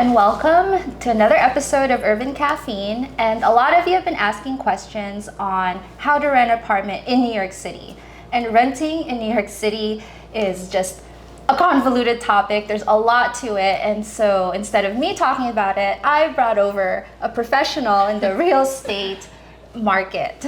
and welcome to another episode of Urban Caffeine. And a lot of you have been asking questions on how to rent an apartment in New York City. And renting in New York City is just a convoluted topic. There's a lot to it. And so instead of me talking about it, I brought over a professional in the real estate market.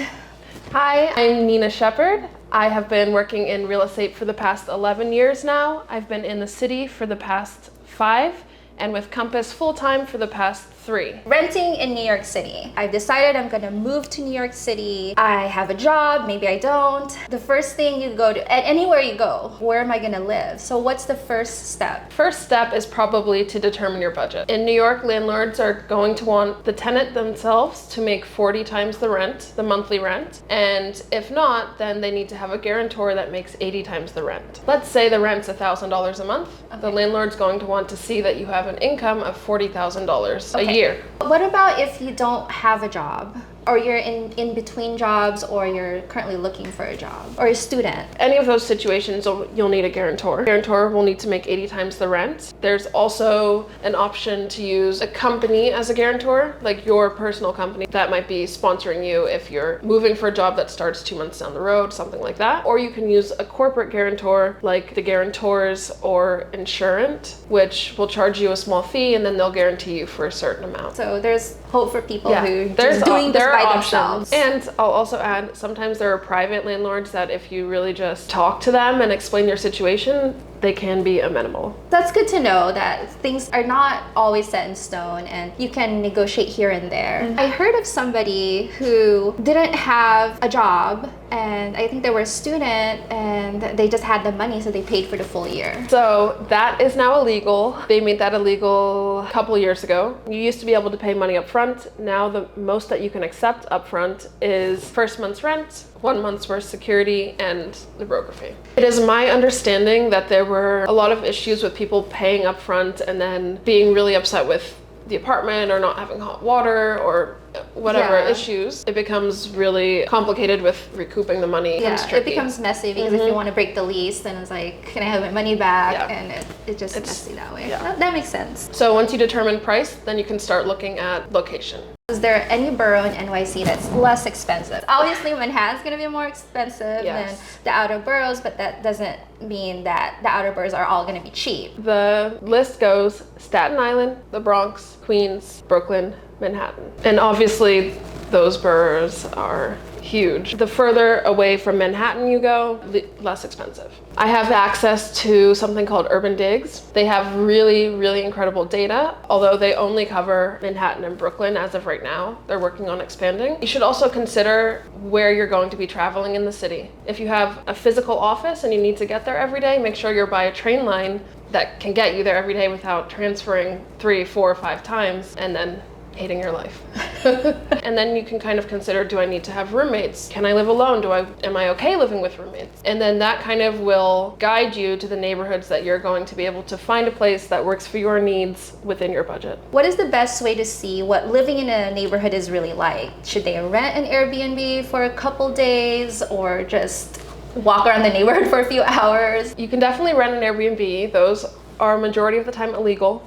Hi, I'm Nina Shepard. I have been working in real estate for the past 11 years now. I've been in the city for the past 5 and with Compass full-time for the past 3. Renting in New York City. I've decided I'm gonna move to New York City. I have a job, maybe I don't. The first thing you go to, anywhere you go, where am I gonna live? So what's the first step? First step is probably to determine your budget. In New York, landlords are going to want the tenant themselves to make 40 times the rent, the monthly rent. And if not, then they need to have a guarantor that makes 80 times the rent. Let's say the rent's $1,000 a month. Okay. The landlord's going to want to see that you have an income of $40,000 a year. What about if you don't have a job? Or you're in between jobs, or you're currently looking for a job, or you're a student? Any of those situations, you'll need a guarantor. Guarantor will need to make 80 times the rent. There's also an option to use a company as a guarantor, like your personal company that might be sponsoring you if you're moving for a job that starts 2 months down the road, something like that. Or you can use a corporate guarantor like the guarantors or Insurant, which will charge you a small fee and then they'll guarantee you for a certain amount. So there's hope for people who are doing this by themselves. And I'll also add, sometimes there are private landlords that if you really just talk to them and explain your situation, they can be amenable. That's good to know that things are not always set in stone and you can negotiate here and there. Mm-hmm. I heard of somebody who didn't have a job, and I think they were a student and they just had the money, so they paid for the full year. So that is now illegal. They made that illegal a couple years ago. You used to be able to pay money up front. Now the most that you can accept up front is first month's rent, 1 month's worth security, and the broker fee. It is my understanding that there were a lot of issues with people paying up front and then being really upset with the apartment or not having hot water or whatever issues. It becomes really complicated with recouping the money. It becomes messy because if you want to break the lease, then it's like, can I have my money back? And it's messy that way. That makes sense. So once you determine price, then you can start looking at location. Is there any borough in NYC that's less expensive? Obviously, Manhattan's going to be more expensive than the outer boroughs, but that doesn't mean that the outer boroughs are all going to be cheap. The list goes Staten Island, the Bronx, Queens, Brooklyn, Manhattan. And obviously, those boroughs are huge. The further away from Manhattan you go, less expensive. I have access to something called Urban Digs. They have really, really incredible data, although they only cover Manhattan and Brooklyn as of right now. They're working on expanding. You should also consider where you're going to be traveling in the city. If you have a physical office and you need to get there every day, make sure you're by a train line that can get you there every day without transferring 3, 4, or 5 times and then hating your life. And then you can kind of consider, do I need to have roommates? Can I live alone? Am I okay living with roommates? And then that kind of will guide you to the neighborhoods that you're going to be able to find a place that works for your needs within your budget. What is the best way to see what living in a neighborhood is really like? Should they rent an Airbnb for a couple days or just walk around the neighborhood for a few hours? You can definitely rent an Airbnb. Those are majority of the time illegal,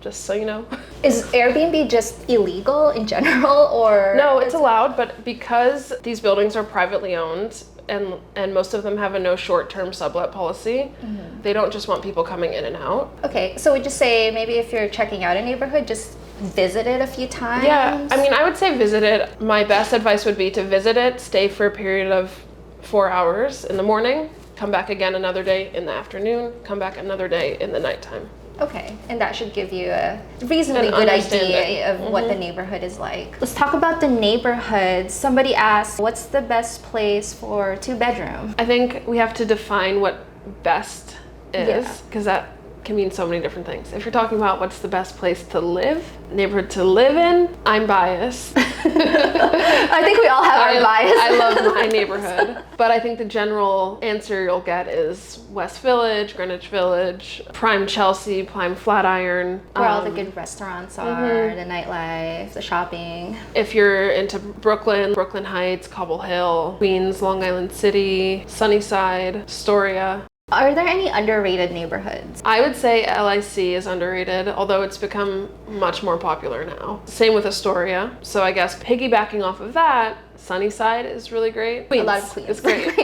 just so you know. Is Airbnb just illegal in general, or? No, it's allowed, but because these buildings are privately owned and most of them have a no short-term sublet policy, they don't just want people coming in and out. Okay, so would you say maybe if you're checking out a neighborhood, just visit it a few times? Yeah, I mean, I would say visit it. My best advice would be to visit it, stay for a period of 4 hours in the morning, come back again another day in the afternoon, come back another day in the nighttime. Okay, and that should give you a reasonably good idea of what the neighborhood is like. Let's talk about the neighborhood. Somebody asked, what's the best place for 2-bedroom? I think we have to define what best is, because that can mean so many different things. If you're talking about what's the best place to live, neighborhood to live in, I'm biased. I think we all have our bias. I love my neighborhood, but I think the general answer you'll get is West Village, Greenwich Village, Prime Chelsea, Prime Flatiron. Where all the good restaurants are, the nightlife, the shopping. If you're into Brooklyn, Brooklyn Heights, Cobble Hill, Queens, Long Island City, Sunnyside, Astoria. Are there any underrated neighborhoods? I would say LIC is underrated, although it's become much more popular now. Same with Astoria. So I guess piggybacking off of that, Sunnyside is really great. A lot of Queens. It's great.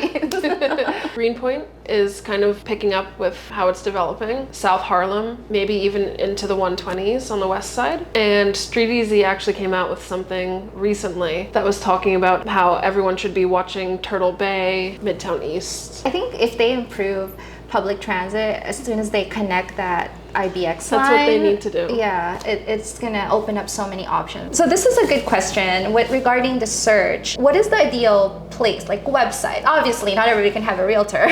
Greenpoint is kind of picking up with how it's developing. South Harlem, maybe even into the 120s on the west side. And Street Easy actually came out with something recently that was talking about how everyone should be watching Turtle Bay, Midtown East. I think if they improve public transit, as soon as they connect that IBX line, that's what they need to do. Yeah, it's gonna open up so many options. So this is a good question regarding the search. What is the ideal place, like website? Obviously, not everybody can have a realtor,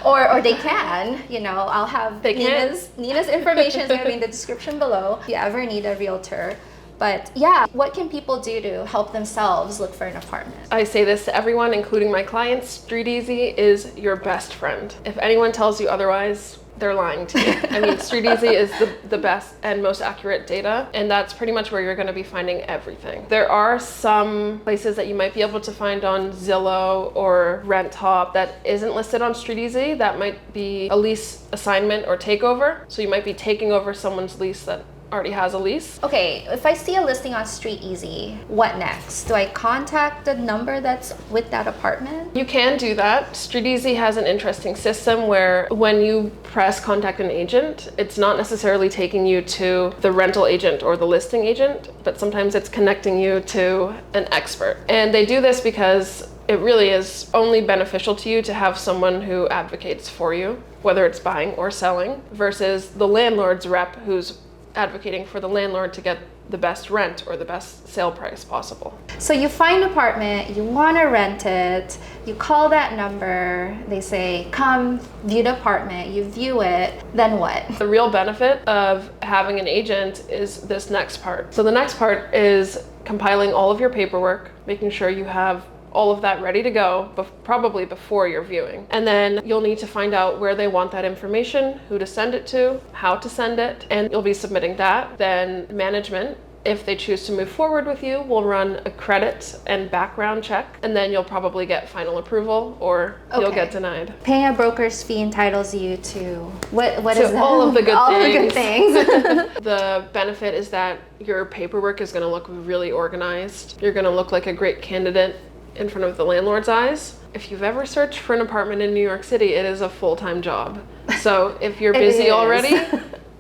or they can. You know, I'll have Nina's information is gonna be in the description below if you ever need a realtor. But yeah, what can people do to help themselves look for an apartment? I say this to everyone, including my clients, Street Easy is your best friend. If anyone tells you otherwise, they're lying to you. I mean, Street Easy is the best and most accurate data, and that's pretty much where you're gonna be finding everything. There are some places that you might be able to find on Zillow or RentHop that isn't listed on Street Easy. That might be a lease assignment or takeover. So you might be taking over someone's lease that already has a lease. Okay, if I see a listing on Street Easy, what next? Do I contact the number that's with that apartment? You can do that. Street Easy has an interesting system where when you press contact an agent, it's not necessarily taking you to the rental agent or the listing agent, but sometimes it's connecting you to an expert. And they do this because it really is only beneficial to you to have someone who advocates for you, whether it's buying or selling, versus the landlord's rep who's advocating for the landlord to get the best rent or the best sale price possible. So you find an apartment, you want to rent it, you call that number, they say, come view the apartment, you view it, then what? The real benefit of having an agent is this next part. So the next part is compiling all of your paperwork, making sure you have all of that ready to go, probably before your viewing. And then you'll need to find out where they want that information, who to send it to, how to send it, and you'll be submitting that. Then management, if they choose to move forward with you, will run a credit and background check, and then you'll probably get final approval or you'll get denied. Paying a broker's fee entitles you to what is that? All of the good all things. the good things. The benefit is that your paperwork is going to look really organized. You're going to look like a great candidate in front of the landlord's eyes. If you've ever searched for an apartment in New York City, it is a full-time job. So if you're busy already,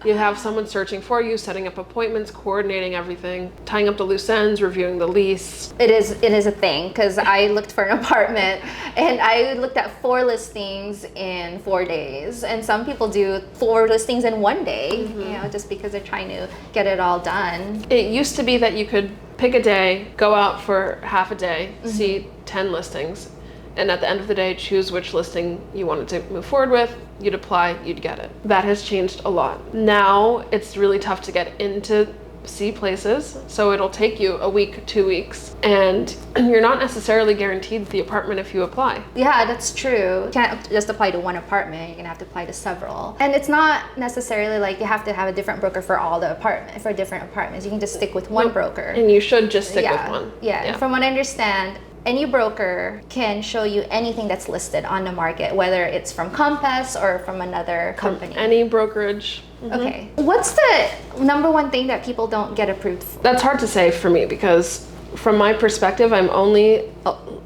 you have someone searching for you, setting up appointments, coordinating everything, tying up the loose ends, reviewing the lease. It is a thing, because I looked for an apartment and I looked at 4 listings in 4 days, and some people do 4 listings in 1 day, you know, just because they're trying to get it all done. It used to be that you could pick a day, go out for half a day, see 10 listings, and at the end of the day, choose which listing you wanted to move forward with. You'd apply, you'd get it. That has changed a lot. Now it's really tough to get into see places, so it'll take you a week, 2 weeks, and you're not necessarily guaranteed the apartment if you apply. Yeah, that's true. You can't just apply to one apartment, you're gonna have to apply to several. And it's not necessarily like you have to have a different broker for all the apartments, for different apartments. You can just stick with one broker. And you should just stick with one. Yeah, from what I understand, any broker can show you anything that's listed on the market, whether it's from Compass or from another company. From any brokerage. Okay. What's the number one thing that people don't get approved for? That's hard to say for me, because from my perspective, I'm only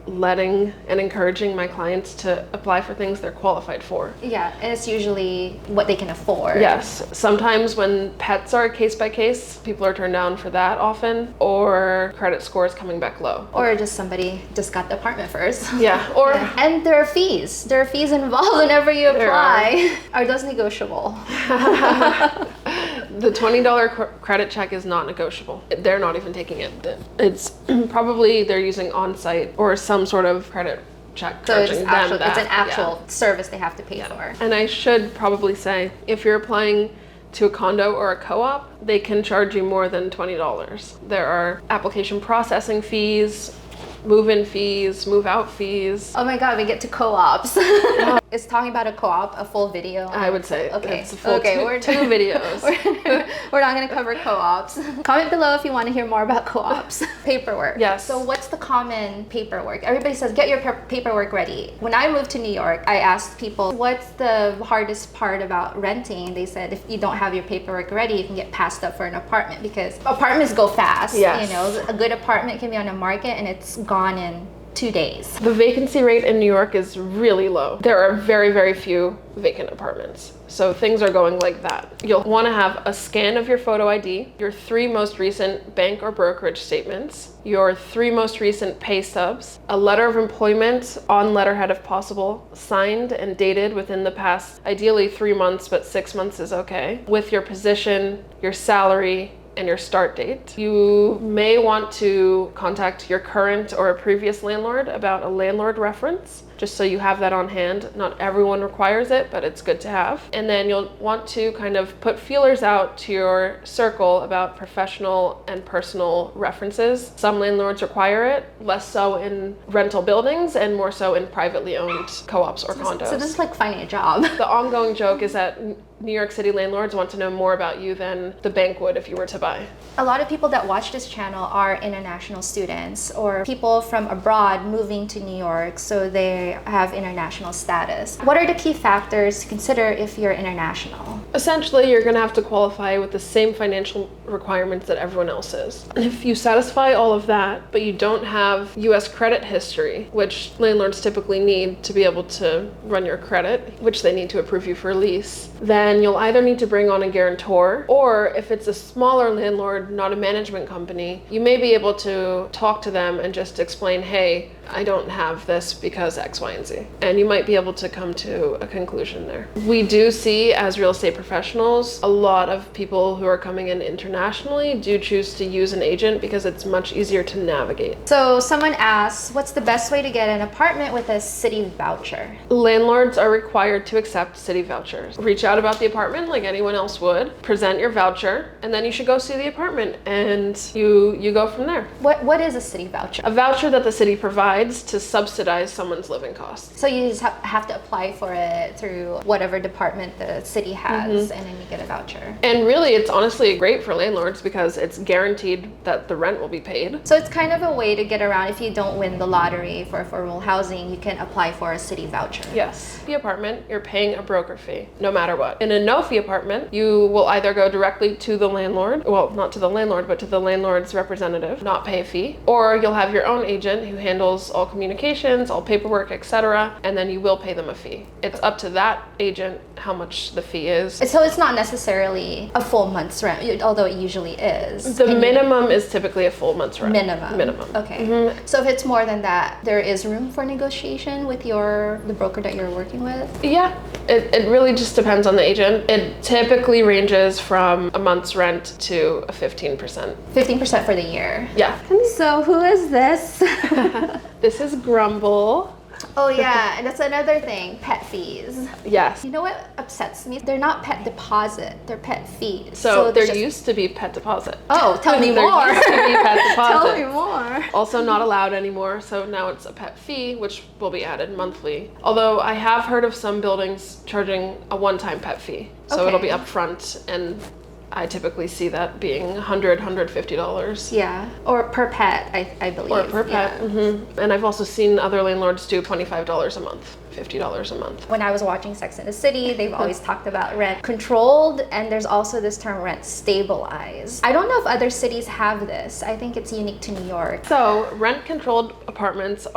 letting and encouraging my clients to apply for things they're qualified for. Yeah, and it's usually what they can afford. Yes. Sometimes when pets are case by case, people are turned down for that often, or credit scores coming back low. Or just somebody just got the apartment first. Yeah. Or And there are fees. There are fees involved whenever you apply. Are those negotiable? The $20 credit check is not negotiable. They're not even taking it. It's probably they're using on-site or some sort of credit check. So it's, charging actual, them it's an actual service they have to pay for. And I should probably say, if you're applying to a condo or a co-op, they can charge you more than $20. There are application processing fees, move-in fees, move-out fees. Oh my God, we get to co-ops. Is talking about a co-op a full video? I would say it's a full we're two videos. We're not going to cover co-ops. Comment below if you want to hear more about co-ops. Paperwork. Yes. So what's the common paperwork? Everybody says, get your paperwork ready. When I moved to New York, I asked people, what's the hardest part about renting? They said, if you don't have your paperwork ready, you can get passed up for an apartment because apartments go fast. Yes. You know, a good apartment can be on the market and it's gone in 2 days. The vacancy rate in New York is really low. There are very, very few vacant apartments. So things are going like that. You'll want to have a scan of your photo ID, your 3 most recent bank or brokerage statements, your 3 most recent pay stubs, a letter of employment on letterhead if possible, signed and dated within the past, ideally 3 months, but 6 months is okay, with your position, your salary, and your start date. You may want to contact your current or a previous landlord about a landlord reference, just so you have that on hand. Not everyone requires it, but it's good to have. And then you'll want to kind of put feelers out to your circle about professional and personal references. Some landlords require it, less so in rental buildings and more so in privately owned co-ops or condos. So this is like finding a job. The ongoing joke is that New York City landlords want to know more about you than the bank would if you were to buy. A lot of people that watch this channel are international students or people from abroad moving to New York, so they have international status. What are the key factors to consider if you're international? Essentially, you're going to have to qualify with the same financial requirements that everyone else is. If you satisfy all of that, but you don't have US credit history, which landlords typically need to be able to run your credit, which they need to approve you for a lease, then you'll either need to bring on a guarantor, or if it's a smaller landlord, not a management company, you may be able to talk to them and just explain, hey, I don't have this because X, Y, and Z. And you might be able to come to a conclusion there. We do see, as real estate professionals, a lot of people who are coming in internationally do choose to use an agent because it's much easier to navigate. So someone asks, what's the best way to get an apartment with a city voucher? Landlords are required to accept city vouchers. Reach out about the apartment like anyone else would, present your voucher, and then you should go see the apartment and you go from there. What is a city voucher? A voucher that the city provides to subsidize someone's living costs. So you just have to apply for it through whatever department the city has, and then you get a voucher. And really, it's honestly great for landlords because it's guaranteed that the rent will be paid. So it's kind of a way to get around if you don't win the lottery for affordable housing, you can apply for a city voucher. Yes. The apartment, you're paying a broker fee, no matter what. In a no-fee apartment, you will either go directly to the landlord, well, not to the landlord, but to the landlord's representative, not pay a fee, or you'll have your own agent who handles all communications, all paperwork, etc., and then you will pay them a fee. It's up to that agent how much the fee is. So it's not necessarily a full month's rent, although it usually is. The minimum is typically a full month's rent. Minimum. Okay. So if it's more than that, there is room for negotiation with the broker that you're working with? Yeah, it really just depends on the agent. It typically ranges from a month's rent to a 15%. 15% for the year? Yeah. So who is this? This is Grumble. Oh yeah, and that's another thing, pet fees. Yes. You know what upsets me? They're not pet deposit, they're pet fees. So there used to be pet deposit. Oh, tell me more. There used to be pet deposit. Tell me more. Also not allowed anymore, so now it's a pet fee, which will be added monthly. Although I have heard of some buildings charging a one-time pet fee. So it'll be upfront, and I typically see that being $100, $150. Yeah, or per pet, I believe. Or per pet, And I've also seen other landlords do $25 a month, $50 a month. When I was watching Sex and the City, they've always talked about rent controlled, and there's also this term rent stabilized. I don't know if other cities have this. I think it's unique to New York. So rent controlled apartments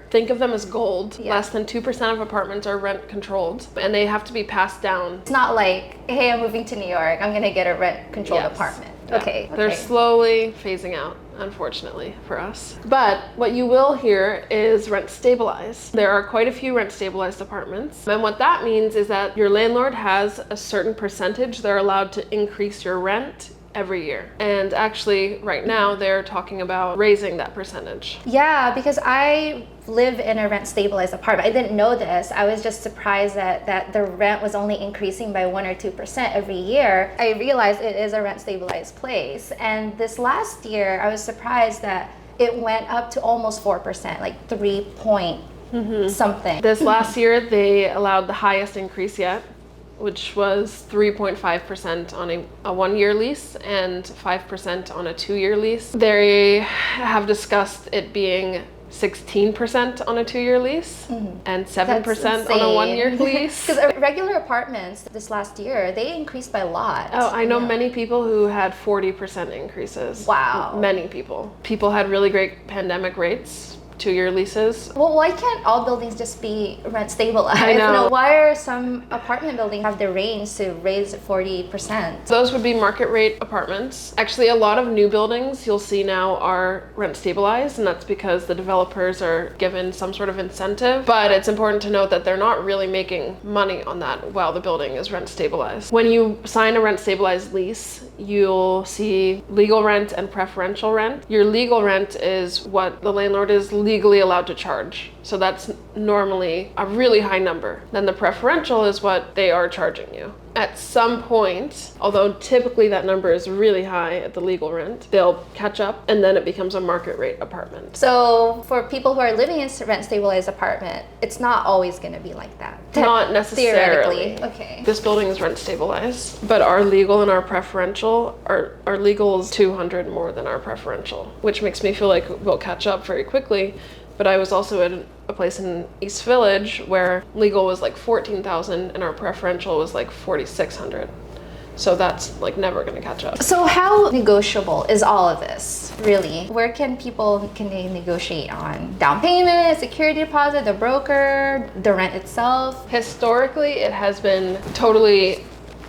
think of them as gold. Yeah. Less than 2% of apartments are rent controlled, and they have to be passed down. It's not like, hey, I'm moving to New York, I'm gonna get a rent controlled apartment. Yeah. Okay. They're slowly phasing out, unfortunately for us. But what you will hear is rent stabilized. There are quite a few rent stabilized apartments. And what that means is that your landlord has a certain percentage they're allowed to increase your rent every year. And actually right now they're talking about raising that percentage. Yeah, because I live in a rent stabilized apartment. I didn't know this. I was just surprised that the rent was only increasing by 1 or 2% every year. I realized it is a rent stabilized place. And this last year, I was surprised that it went up to almost 4%, like 3 point something. This last year, they allowed the highest increase yet. which was 3.5% on a 1-year lease and 5% on a 2-year lease. They have discussed it being 16% on a 2-year lease and 7% on a 1-year lease. Because regular apartments this last year, they increased by a lot. Oh, I know many people who had 40% increases. Wow. Many people. People had really great pandemic rates. 2-year leases. Well, why can't all buildings just be rent stabilized? I know. Why are some apartment buildings have the range to raise 40%? Those would be market rate apartments. Actually, a lot of new buildings you'll see now are rent stabilized, and that's because the developers are given some sort of incentive. But it's important to note that they're not really making money on that while the building is rent stabilized. When you sign a rent stabilized lease, you'll see legal rent and preferential rent. Your legal rent is what the landlord is legally allowed to charge. So that's normally a really high number. Then the preferential is what they are charging you. At some point, although typically that number is really high at the legal rent, they'll catch up and then it becomes a market rate apartment. So for people who are living in rent stabilized apartment, it's not always going to be like that. Not necessarily. Theoretically. Okay. This building is rent stabilized, but our legal and our preferential, our legal is 200 more than our preferential, which makes me feel like we'll catch up very quickly. But I was also at a place in East Village where legal was like 14,000 and our preferential was like 4,600. So that's like never going to catch up. So how negotiable is all of this, really? Where can they negotiate on? Down payment, security deposit, the broker, the rent itself? Historically, it has been totally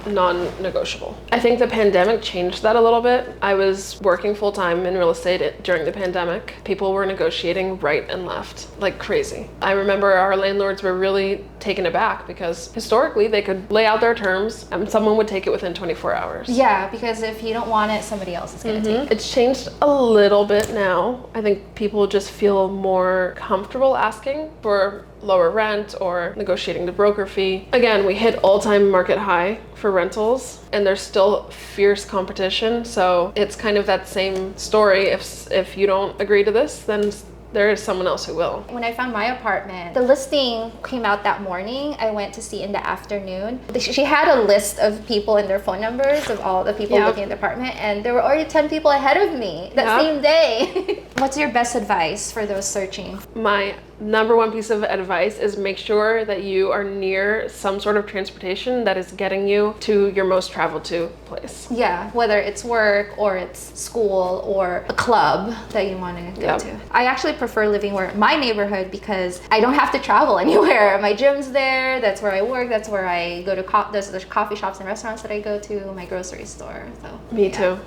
non-negotiable. I think the pandemic changed that a little bit. I was working full-time in real estate during the pandemic. People were negotiating right and left like crazy. I remember our landlords were really taken aback because historically they could lay out their terms and someone would take it within 24 hours. Yeah, because if you don't want it, somebody else is going to take it. It's changed a little bit now. I think people just feel more comfortable asking for lower rent or negotiating the broker fee. Again, we hit all-time market high for rentals and there's still fierce competition. So it's kind of that same story. If you don't agree to this, then there is someone else who will. When I found my apartment, the listing came out that morning. I went to see in the afternoon. She had a list of people and their phone numbers of all the people looking at the apartment, and there were already 10 people ahead of me that same day. What's your best advice for those searching? My number one piece of advice is make sure that you are near some sort of transportation that is getting you to your most traveled to place. Yeah, whether it's work or it's school or a club that you want to go to. I actually prefer living where my neighborhood because I don't have to travel anywhere. My gym's there, that's where I work, that's where I go to there's coffee shops and restaurants that I go to, my grocery store. So Me too.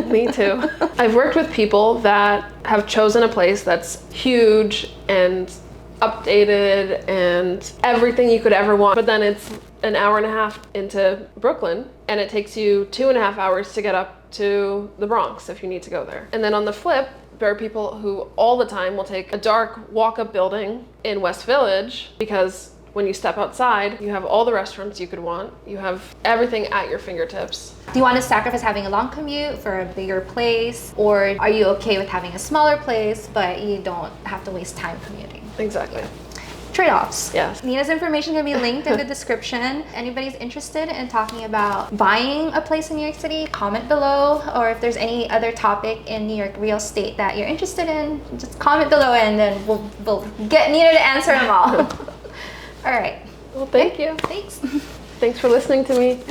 Me too. I've worked with people that have chosen a place that's huge and updated and everything you could ever want, but then it's an hour and a half into Brooklyn and it takes you 2.5 hours to get up to the Bronx if you need to go there. And then on the flip, there are people who all the time will take a dark walk-up building in West Village because when you step outside, you have all the restaurants you could want. You have everything at your fingertips. Do you want to sacrifice having a long commute for a bigger place? Or are you okay with having a smaller place, but you don't have to waste time commuting? Exactly. Trade-offs. Yes. Nina's information can be linked in the description. Anybody's interested in talking about buying a place in New York City, comment below. Or if there's any other topic in New York real estate that you're interested in, just comment below and then we'll get Nina to answer them all. All right. Well, thank you. Thanks. Thanks for listening to me.